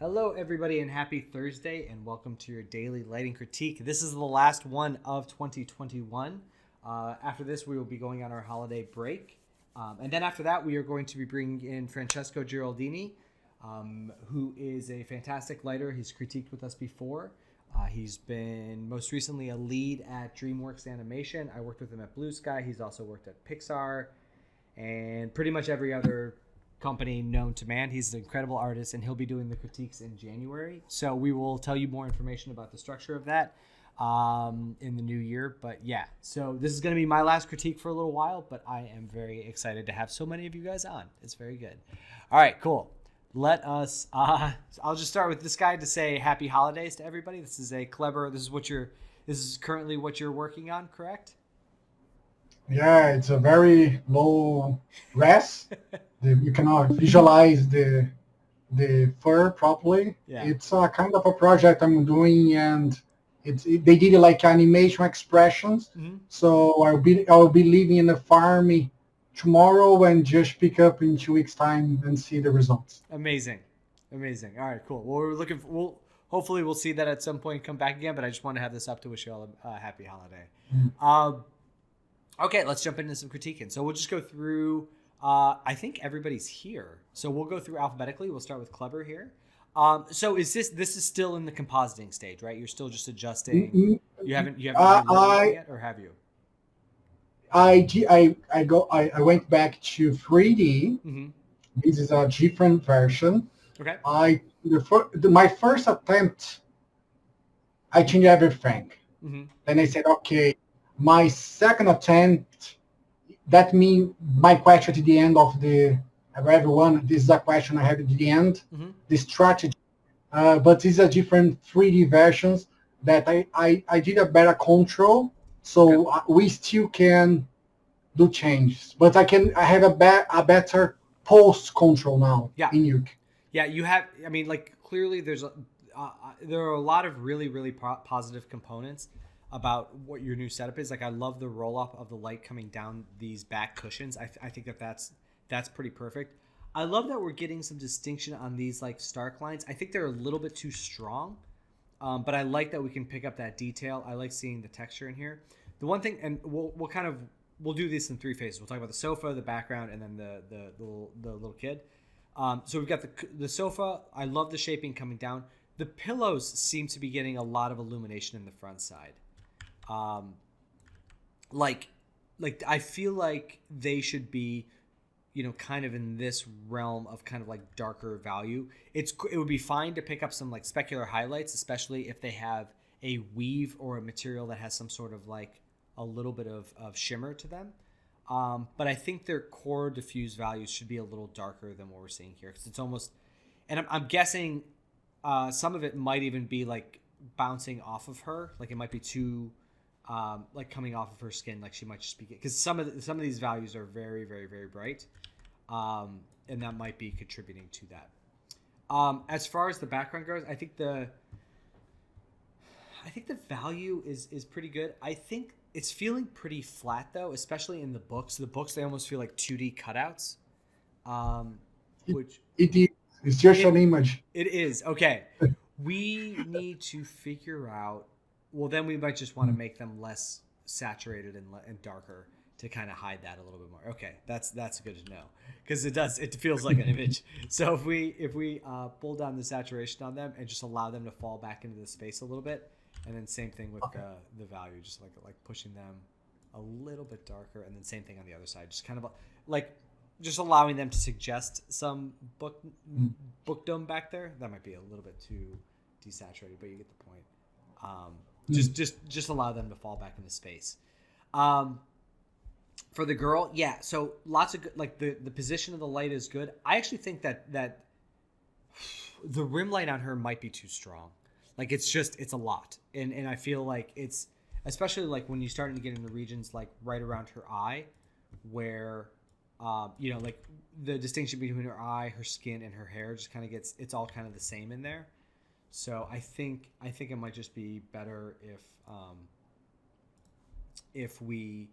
Hello, everybody, and happy Thursday, and welcome to your daily lighting critique. This is the last one of 2021. After this, we will be going on our holiday break. And then after that, we are going to be bringing in Francesco Giraldini, who is a fantastic lighter. He's critiqued with us before. He's been most recently a lead at DreamWorks Animation. I worked with him at Blue Sky. He's also worked at Pixar and pretty much every other company known to man. He's an incredible artist, and he'll be doing the critiques in January. So we will tell you more information about the structure of that in the new year. But yeah, so this is going to be my last critique for a little while, but I am very excited to have so many of you guys on. It's very good. All right, cool. Let us, I'll just start with this guy to say happy holidays to everybody. This is a Cleber, this is currently what you're working on, correct? Yeah, it's a very low res. You cannot visualize the fur properly. Yeah. It's a kind of a project I'm doing, and they did like animation expressions. Mm-hmm. So I'll be living in a farm tomorrow and just pick up in 2 weeks time and see the results. Amazing. All right, cool. Well, hopefully we'll see that at some point, come back again, but I just want to have this up to wish you all a happy holiday. Mm-hmm. Okay, let's jump into some critiquing. So we'll just go through, I think everybody's here. So we'll go through alphabetically. We'll start with Cleber here. So this is still in the compositing stage, right? You're still just adjusting. Mm-hmm. You haven't yet, or have you? I went back to 3D. Mm-hmm. This is a different version. Okay. My first attempt, I changed everything. Mm-hmm. Then I said, okay. My second attempt, that means my question at the end of everyone. This is a question I have at the end. Mm-hmm. The strategy, but these are different 3D versions that I did a better control. So okay. We still can do changes, but I have a better post control now. Yeah. In Nuke. Yeah, you have. I mean, like clearly, there are a lot of really positive components about what your new setup is. Like, I love the roll up of the light coming down these back cushions. I think that's pretty perfect. I love that we're getting some distinction on these like stark lines. I think they're a little bit too strong. But I like that we can pick up that detail. I like seeing the texture in here. The one thing, and we'll do this in three phases. We'll talk about the sofa, the background, and then the little kid. So we've got the sofa. I love the shaping coming down. The pillows seem to be getting a lot of illumination in the front side. Like I feel like they should be, kind of in this realm of kind of like darker value. It would be fine to pick up some like specular highlights, especially if they have a weave or a material that has some sort of like a little bit of shimmer to them. But I think their core diffuse values should be a little darker than what we're seeing here, because it's almost, and I'm guessing some of it might even be like bouncing off of her, like it might be too like coming off of her skin, like she might just be, because some of these values are very bright, and that might be contributing to that. As far as the background goes, I think the value is pretty good. I think it's feeling pretty flat though, especially in the books. The books, they almost feel like 2D cutouts. It's just an image. It is. Okay. We need to figure out, well, then we might just want to make them less saturated and darker to kind of hide that a little bit more. Okay, that's good to know, because it feels like an image. So if we pull down the saturation on them and just allow them to fall back into the space a little bit, and then same thing with the value, just like pushing them a little bit darker, and then same thing on the other side, just kind of like just allowing them to suggest some bookdom back there. That might be a little bit too desaturated, but you get the point. Just allow them to fall back into space. For the girl, yeah. So lots of good, like the position of the light is good. I actually think that the rim light on her might be too strong. Like it's a lot, and I feel like it's, especially like when you're starting to get into regions like right around her eye, where like the distinction between her eye, her skin, and her hair just kind of it's all kind of the same in there. So I think it might just be better if we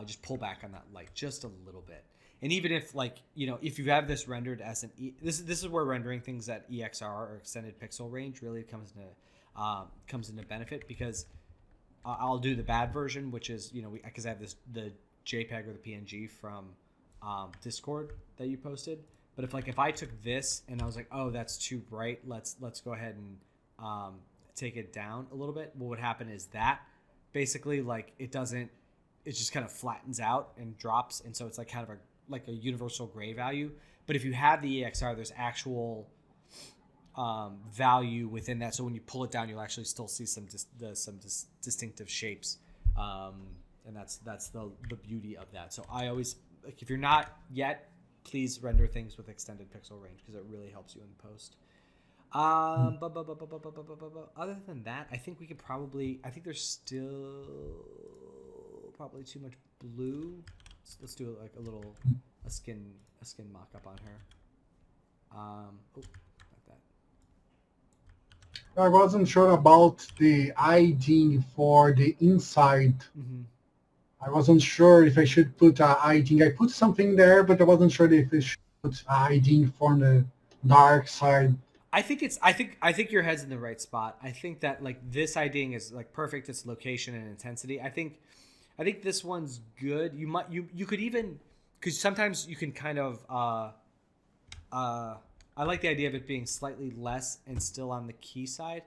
just pull back on that light just a little bit. And even if like, if you have this rendered as this is where rendering things at EXR or extended pixel range really comes into benefit, because I'll do the bad version, which is, because I have the JPEG or the PNG from Discord that you posted. But if I took this and I was like, oh, that's too bright, let's go ahead and take it down a little bit. What would happen is that basically like it just kind of flattens out and drops, and so it's like kind of a universal gray value. But if you have the EXR, there's actual value within that. So when you pull it down, you'll actually still see some distinctive shapes, and that's the beauty of that. So I always, like, if you're not yet, please render things with extended pixel range, because it really helps you in post. Other than that, I think we could probably, I think there's still probably too much blue. Let's do like a skin mock-up on her. Like that. I wasn't sure about the ID for the inside. Mm-hmm. I wasn't sure if I should put ID. I put something there, but I wasn't sure if I should put ID for the dark side. I think your head's in the right spot. I think that like this IDing is like perfect. It's location and intensity. I think this one's good. You could even, because sometimes you can kind of I like the idea of it being slightly less and still on the key side.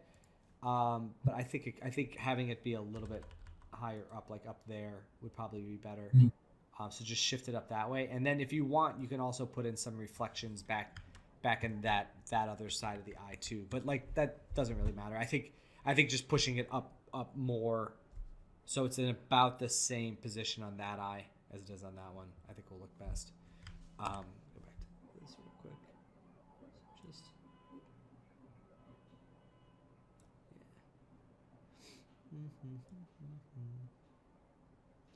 But I think having it be a little bit higher up, like up there, would probably be better. So just shift it up that way, and then if you want, you can also put in some reflections back in that other side of the eye too. But like that doesn't really matter. I think just pushing it up more, so it's in about the same position on that eye as it is on that one, I think will look best. Go back to this real quick. Just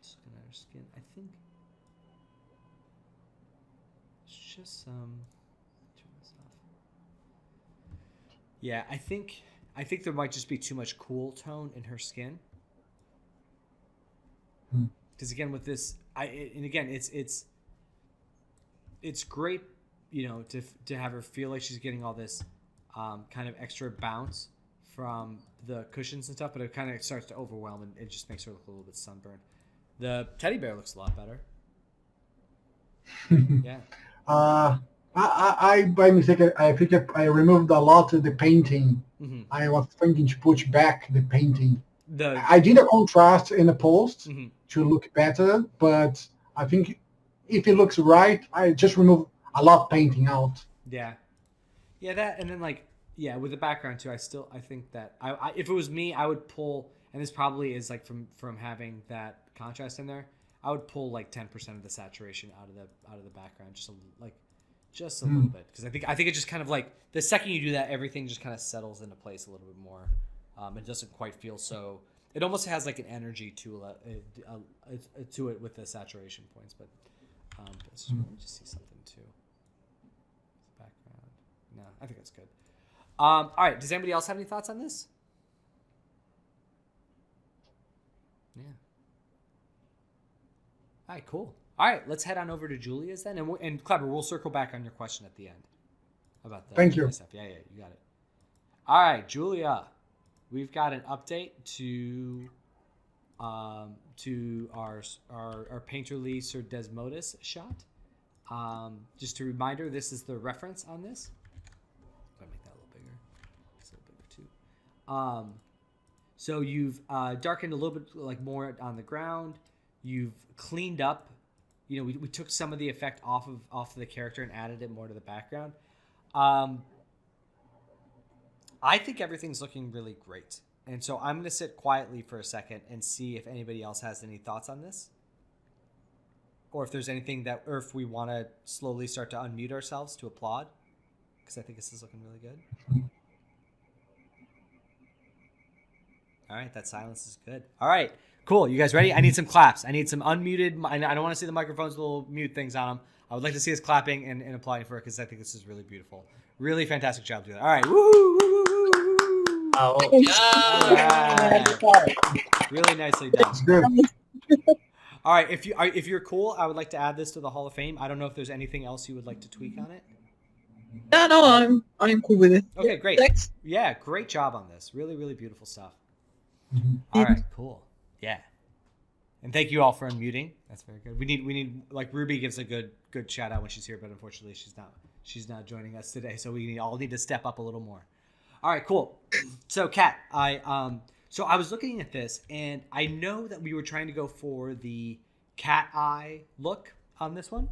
Just looking at her skin. I think it's just turn this off. Yeah, I think there might just be too much cool tone in her skin. Because again, with this, it's great, to have her feel like she's getting all this kind of extra bounce from the cushions and stuff, but it kind of starts to overwhelm, and it just makes her look a little bit sunburned. The teddy bear looks a lot better. Yeah. I by mistake, I think I removed a lot of the painting. Mm-hmm. I was thinking to push back the painting. I did a contrast in the post to look better, but I think if it looks right, I just remove a lot of painting out. Yeah, that, and then with the background too. I think that I if it was me, I would pull, and this probably is like from having that contrast in there, I would pull like 10% of the saturation out of the background, just a little bit, because I think it just kind of like the second you do that, everything just kind of settles into place a little bit more. It doesn't quite feel so. It almost has like an energy to it with the saturation points. But let me just see something too. Background. No, I think that's good. All right. Does anybody else have any thoughts on this? Yeah. All right. Cool. All right. Let's head on over to Julia's then, and Cleber, we'll circle back on your question at the end about the Thank you. stuff. Yeah, you got it. All right, Julia. We've got an update to our painterly Sir Desmodus shot. Just a reminder, this is the reference on this. I'm gonna make that a little bigger. It's a little bigger too. So you've darkened a little bit, like more on the ground. You've cleaned up. We took some of the effect off of the character and added it more to the background. I think everything's looking really great. And so I'm going to sit quietly for a second and see if anybody else has any thoughts on this. Or if there's anything or if we want to slowly start to unmute ourselves to applaud. Because I think this is looking really good. All right, that silence is good. All right, cool. You guys ready? I need some claps. I need some unmuted. I don't want to see the microphones, little mute things on them. I would like to see us clapping and applauding for it, because I think this is really beautiful. Really fantastic job doing that. All right. Woo, woo, woo, woo, woo. Oh, yeah. Really nicely done. All right, if you're cool, I would like to add this to the Hall of Fame. I don't know if there's anything else you would like to tweak on it. No, I'm cool with it. Okay, Yeah, great. thanks. Yeah, great job on this. Really, really beautiful stuff. Mhm. All right, cool. Yeah. And thank you all for unmuting. That's very good. We need like Ruby gives a good shout out when she's here, but unfortunately she's not joining us today. So we all need to step up a little more. All right, cool. So Kat, so I was looking at this and I know that we were trying to go for the cat eye look on this one.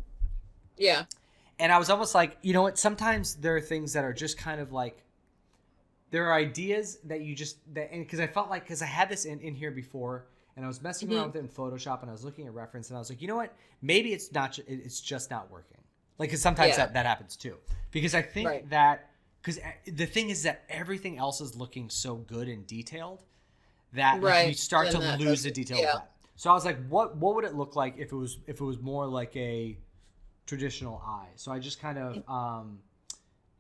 Yeah. And I was almost like, you know what? Sometimes there are things that are just kind of like, there are ideas that you just, and because I felt like, because I had this in here before, and I was messing around with it in Photoshop, and I was looking at reference, and I was like, you know what? Maybe it's not, it's just not working. Like, because sometimes that happens too. Because I think that, because the thing is that everything else is looking so good and detailed that like, you start to lose the detail of that. So I was like, what would it look like if it was more like a traditional eye? So I just kind of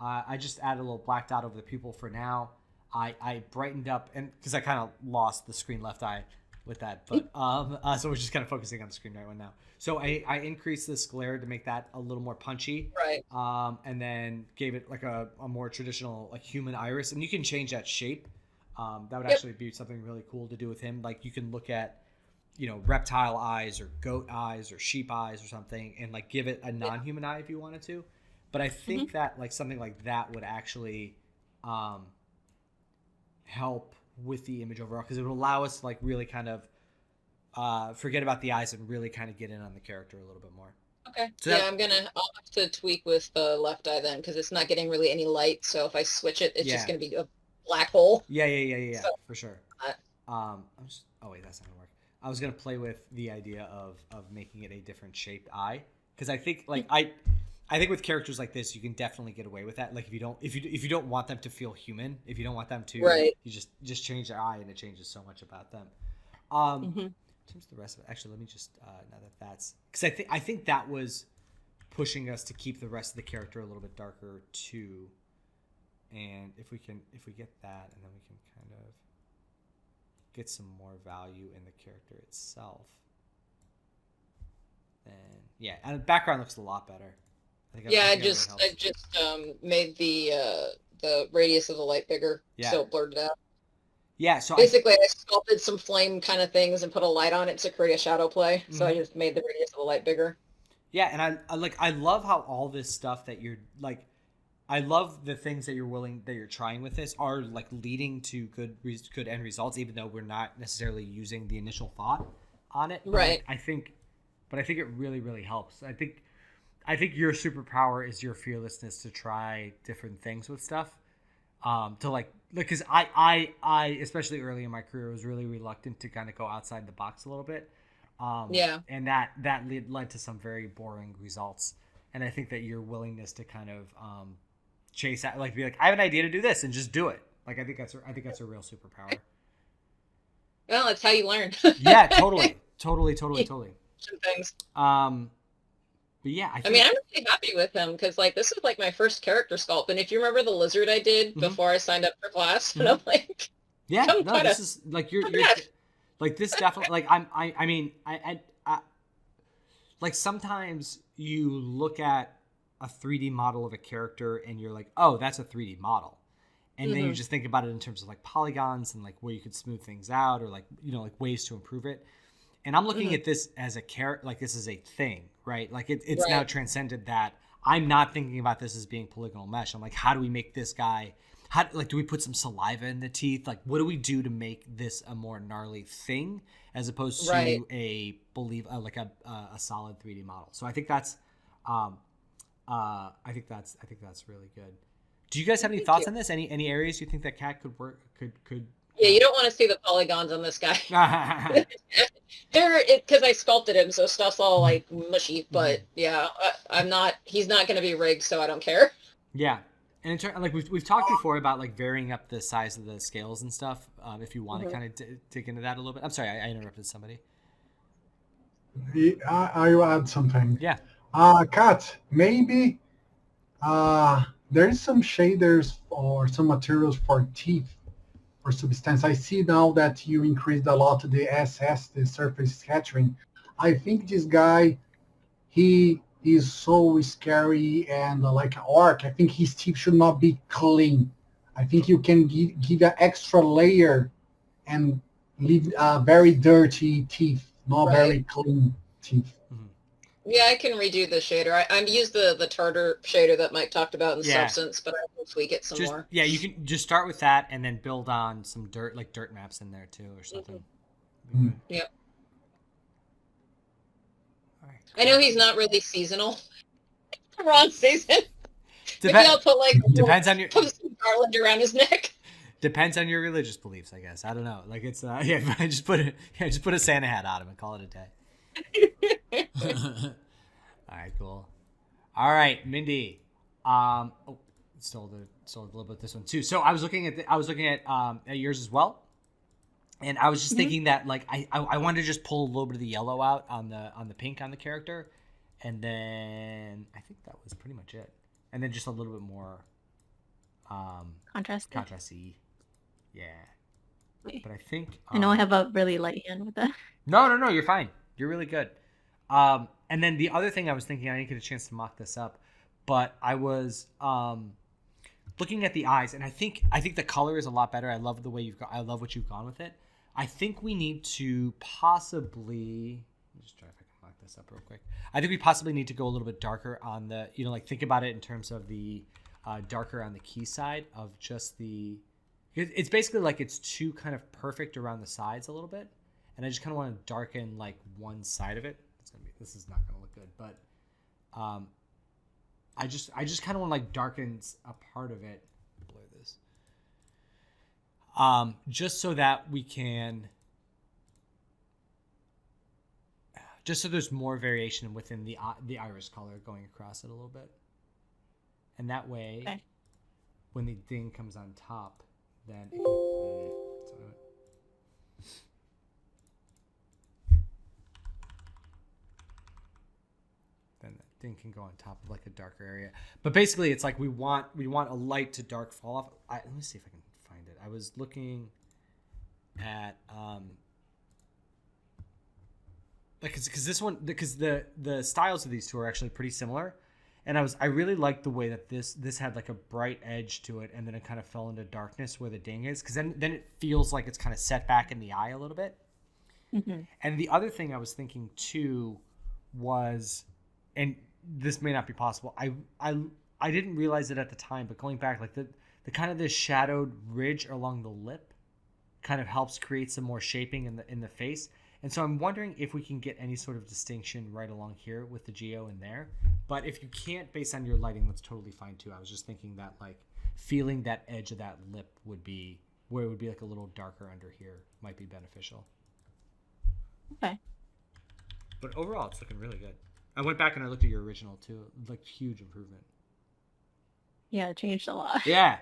I just added a little black dot over the pupil for now. I brightened up, and because I kind of lost the screen left eye with that, but so we're just kind of focusing on the screen right one now. So I increased this glare to make that a little more punchy, right? And then gave it like a more traditional like human iris, and you can change that shape. That would actually be something really cool to do with him. Like you can look at, you know, reptile eyes or goat eyes or sheep eyes or something, and like give it a non-human eye if you wanted to. But I think that like something like that would actually help with the image overall, because it would allow us to like really kind of forget about the eyes and really kind of get in on the character a little bit more. Okay. So I'll have to tweak with the left eye then, because it's not getting really any light. So if I switch it, it's just going to be a black hole. Yeah, so, for sure. Oh wait, that's not gonna work. I was gonna play with the idea of making it a different shaped eye, because I think like I think with characters like this, you can definitely get away with that. Like if you don't want them to feel human, if you don't want them to, you just change their eye and it changes so much about them. In terms of the rest of it, actually, let me just now that's because I think that was pushing us to keep the rest of the character a little bit darker too. And if we get that, and then we can kind of get some more value in the character itself, then and the background looks a lot better. I just made the radius of the light bigger, so it blurred it out. Yeah, so basically I sculpted some flame kind of things and put a light on it to create a shadow play. So I just made the radius of the light bigger. Yeah, and I love how all this stuff that you're like, I love the things that you're trying with this are like leading to good end results, even though we're not necessarily using the initial thought on it. Right. I think it really, really helps. I think your superpower is your fearlessness to try different things with stuff. To like, because I especially early in my career was really reluctant to kind of go outside the box a little bit. And that led to some very boring results. And I think that your willingness to kind of chase out, like be like, I have an idea to do this and just do it. Like I think that's a real superpower. Well, it's how you learn. Yeah, totally. Some things. But yeah, I mean, I'm really happy with him because like this is like my first character sculpt, and if you remember the lizard I did before I signed up for class, and I'm like, this is like you're like this definitely like I mean like sometimes you look at a 3D model of a character and you're like, oh, that's a 3D model, and then you just think about it in terms of like polygons and like where you could smooth things out or like, you know, like ways to improve it. And I'm looking at this as a character, like this is a thing, right? Like it's now transcended that. I'm not thinking about this as being polygonal mesh. I'm like, how do we make this guy? Do we put some saliva in the teeth? Like, what do we do to make this a more gnarly thing as opposed to a solid 3D model? So I think that's, I think that's really good. Do you guys have any thoughts on this? Any areas you think that Kat could work? Could Yeah, you don't want to see the polygons on this guy. Because I sculpted him, so stuff's all like mushy. But yeah, he's not going to be rigged, so I don't care. Yeah, and in turn, like we've talked before about like varying up the size of the scales and stuff. If you want to kind of dig into that a little bit. I'm sorry, I interrupted somebody. I'll add something. Yeah. Kat, maybe there is some shaders or some materials for teeth or substance. I see now that you increased a lot the SS, the surface scattering. I think this guy, he is so scary and like an orc. I think his teeth should not be clean. I think you can give an extra layer and leave very dirty teeth, not Right. very clean teeth. Yeah, I can redo the shader. I'm used the tartar shader that Mike talked about in Yeah. Substance, but I will tweak it some more. Yeah, you can just start with that and then build on some dirt maps in there too or something. Mhm. Yep. All right. I know he's not really seasonal. Wrong season. Maybe Depen- I'll put depends on your put some garland around his neck. depends on your religious beliefs, I guess. I don't know. Like it's yeah, just put a Santa hat on him and call it a day. All right, cool. All right, Mindy. Still a little bit this one too. So I was looking at yours as well, and I was just thinking that like I wanted to just pull a little bit of the yellow out on the pink on the character, and then I think that was pretty much it, and then just a little bit more contrasty. Yeah, but I think I know I have a really light hand with that. No, you're fine. You're really good. And then the other thing I was thinking, I didn't get a chance to mock this up, but I was looking at the eyes, and I think the color is a lot better. I love the way I love what you've gone with it. I think we need to possibly. Let me just try if I can mock this up real quick. I think we possibly need to go a little bit darker on the, like think about it in terms of the darker on the key side of just the. It's basically like it's too kind of perfect around the sides a little bit, and I just kind of want to darken like one side of it. This is not going to look good, but I just kind of want to like darken a part of it. Blur this. Just so that we can, just so there's more variation within the iris color going across it a little bit, and that way, when the thing comes on top, then it can, then that thing can go on top of like a darker area. But basically, it's like we want a light to dark fall off. Let me see if I can find it. I was looking at because this one, because the styles of these two are actually pretty similar, and I really liked the way that this had like a bright edge to it, and then it kind of fell into darkness where the ding is, because then it feels like it's kind of set back in the eye a little bit. Mm-hmm. And the other thing I was thinking too was, and this may not be possible, I didn't realize it at the time, but going back, like the kind of this shadowed ridge along the lip kind of helps create some more shaping in the face. And so I'm wondering if we can get any sort of distinction right along here with the geo in there. But if you can't, based on your lighting, that's totally fine too. I was just thinking that like feeling that edge of that lip would be where it would be like a little darker under here might be beneficial. Okay. But overall, it's looking really good. I went back and I looked at your original too. Like huge improvement. Yeah, it changed a lot. Yeah,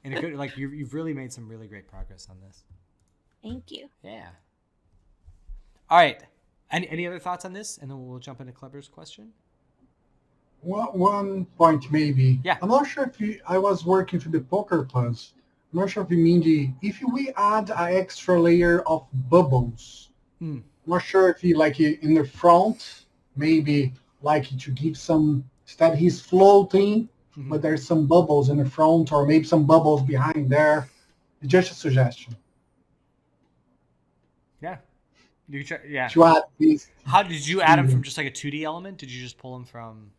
and it could, like you've really made some really great progress on this. Thank you. Yeah. All right. Any other thoughts on this, and then we'll jump into Cleber's question. One point maybe. Yeah. I'm not sure if I was working for the Poker Plus. I'm not sure if Mindy, if we add an extra layer of bubbles. I'm not sure if in the front, maybe like to give some, instead he's floating, but there's some bubbles in the front, or maybe some bubbles behind there. It's just a suggestion. Yeah. You try, yeah. To add these. How did you add them from just like a 2D element? Did you just pull them from?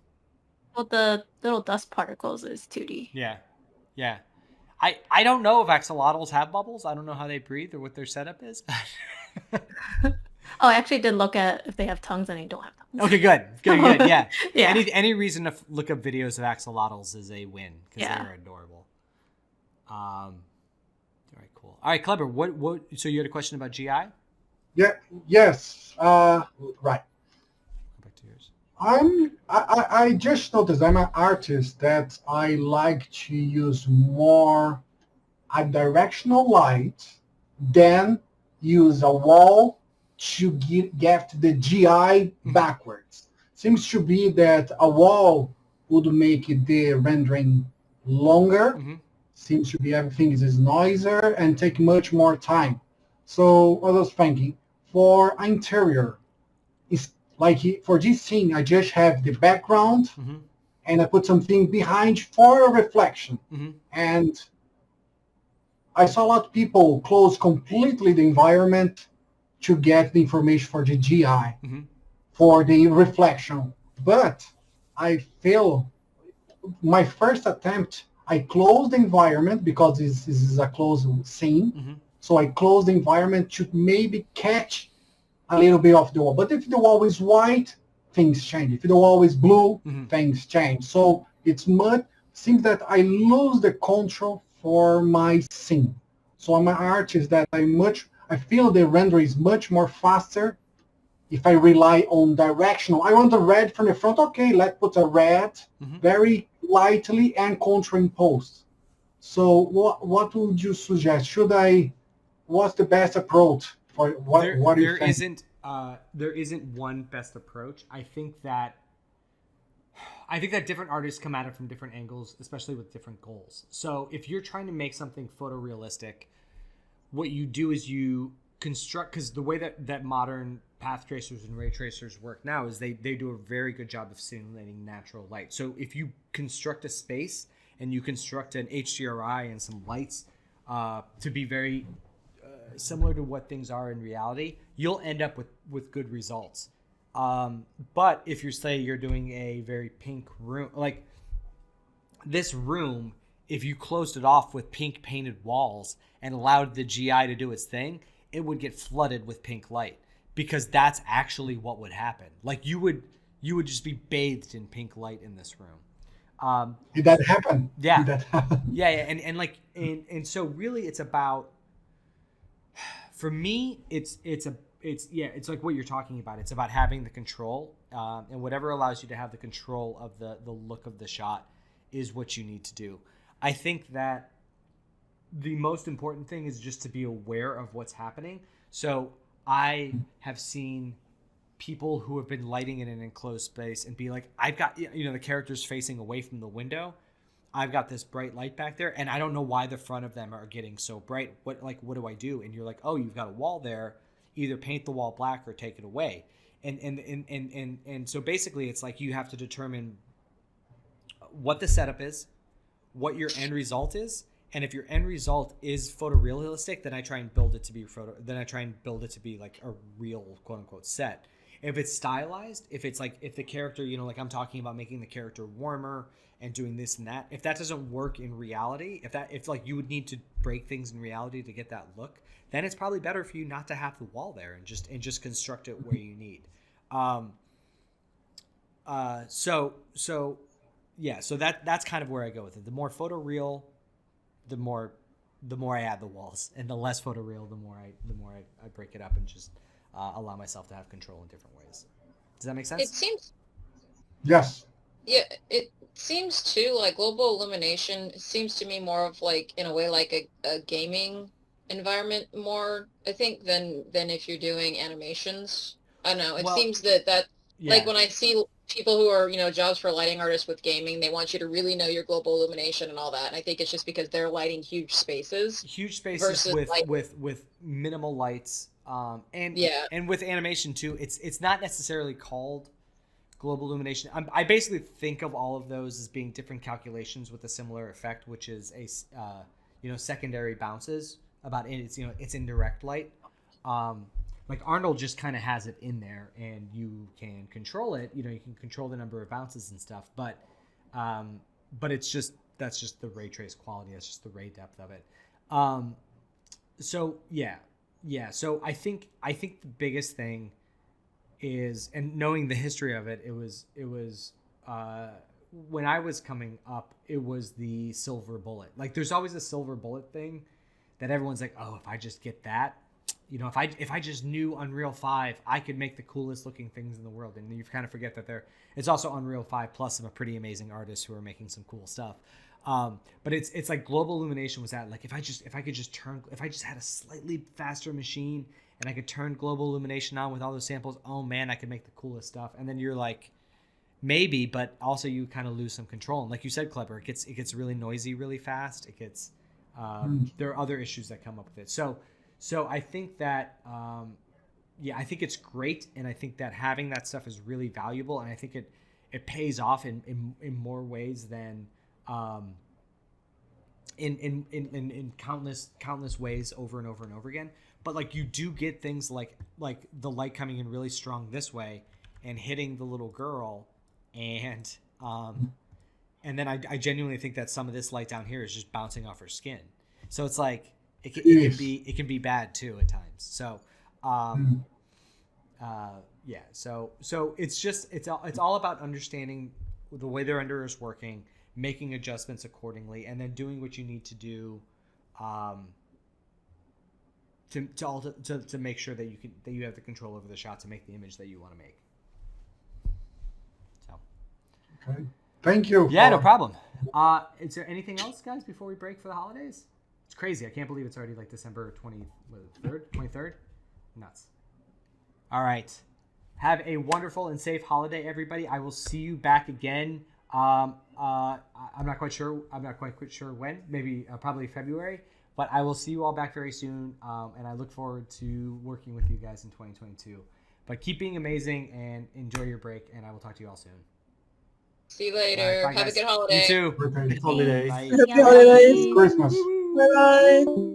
Well, the little dust particles is 2D. Yeah. Yeah. I don't know if axolotls have bubbles. I don't know how they breathe or what their setup is. Oh, I actually did look at if they have tongues, and they don't have tongues. Okay, good. Yeah. Yeah. Any reason to look up videos of axolotls is a win, because they're adorable. All right, cool. All right, Cleber, what? So you had a question about GI? Yeah. Yes. Right. Go back to yours. I just noticed I'm an artist that I like to use more a directional light than use a wall to get the GI backwards. Seems to be that a wall would make the rendering longer. Seems to be everything is noisier and take much more time. So I was thinking, for interior, Like for this scene, I just have the background Mm-hmm. and I put something behind for a reflection. Mm-hmm. And I saw a lot of people close completely the environment to get the information for the GI, Mm-hmm. for the reflection. But I feel my first attempt, I closed the environment because this is a closed scene. Mm-hmm. So I closed the environment to maybe catch a little bit of the wall. But if the wall is white, things change. If the wall is blue, Mm-hmm. things change. So it's much seems that I lose the control for my scene. So my art is that I feel the render is much more faster if I rely on directional. I want a red from the front. Okay, let's put a red Mm-hmm. very lightly and contra-imposed. So what would you suggest? What's the best approach for what do you think? There isn't one best approach. I think that different artists come at it from different angles, especially with different goals. So if you're trying to make something photorealistic, what you do is you construct, because the way that modern path tracers and ray tracers work now is they do a very good job of simulating natural light. So if you construct a space and you construct an HDRI and some lights to be very similar to what things are in reality, you'll end up with good results. But if you're doing a very pink room, like this room, if you closed it off with pink painted walls and allowed the GI to do its thing, it would get flooded with pink light, because that's actually what would happen. Like you would just be bathed in pink light in this room. Did that happen? Yeah. Did that happen? Yeah, and so really it's about, for me, it's like what you're talking about. It's about having the control, and whatever allows you to have the control of the look of the shot is what you need to do. I think that the most important thing is just to be aware of what's happening. So I have seen people who have been lighting in an enclosed space and be like, I've got, the characters facing away from the window. I've got this bright light back there, and I don't know why the front of them are getting so bright. What do I do? And you're like, oh, you've got a wall there. Either paint the wall black or take it away. And so basically it's like you have to determine what the setup is, what your end result is, and if your end result is photorealistic, then I try and build it to be like a real quote unquote set. If it's stylized, if the character, like I'm talking about making the character warmer and doing this and that, if that doesn't work in reality, if like you would need to break things in reality to get that look, then it's probably better for you not to have the wall there and just construct it where you need. So that's kind of where I go with it. The more photoreal, the more I add the walls, and the less photoreal, the more I break it up and just allow myself to have control in different ways. Does that make sense? It seems, Yes. yeah, it seems too like global illumination seems to me more of like, in a way, like a gaming environment more, I think, than if you're doing animations. I don't know. It seems that yeah. like when I see people who are, jobs for lighting artists with gaming, they want you to really know your global illumination and all that. And I think it's just because they're lighting huge spaces versus with minimal lights. And with animation too, it's not necessarily called global illumination. I basically think of all of those as being different calculations with a similar effect, which is secondary bounces about it. It's indirect light. Like Arnold just kind of has it in there, and you can control it. You can control the number of bounces and stuff, but that's just the ray trace quality. That's just the ray depth of it. So I think the biggest thing is, and knowing the history of it, it was when I was coming up, it was the silver bullet. Like there's always a silver bullet thing that everyone's like, oh, if I just get that, if I just knew Unreal 5, I could make the coolest looking things in the world. And you kind of forget that it's also Unreal 5 plus some pretty amazing artists who are making some cool stuff. But it's like global illumination was that, like, if I just had a slightly faster machine and I could turn global illumination on with all those samples, oh man, I could make the coolest stuff. And then you're like, maybe, but also you kind of lose some control. And like you said, Cleber, it gets really noisy really fast. It gets there are other issues that come up with it. So I think that yeah, I think it's great, and I think that having that stuff is really valuable, and I think it pays off in more ways than in countless ways over and over and over again. But like you do get things like the light coming in really strong this way and hitting the little girl, and then I genuinely think that some of this light down here is just bouncing off her skin. So it's like it can be bad too at times. So yeah, so it's all about understanding the way their ender is working, making adjustments accordingly, and then doing what you need to do to make sure that you have the control over the shot to make the image that you want to make. So Okay. Thank you. yeah, no problem. Is there anything else, guys, before we break for the holidays? It's crazy. I can't believe it's already like December 23rd. Nuts. All right. Have a wonderful and safe holiday, everybody. I will see you back again. I'm not quite sure when. Maybe probably February. But I will see you all back very soon, and I look forward to working with you guys in 2022. But keep being amazing and enjoy your break, and I will talk to you all soon. See you later. All right, bye, Have a guys. good holiday. You too. Birthday. Holidays. Bye. Happy holidays. Christmas. Bye bye.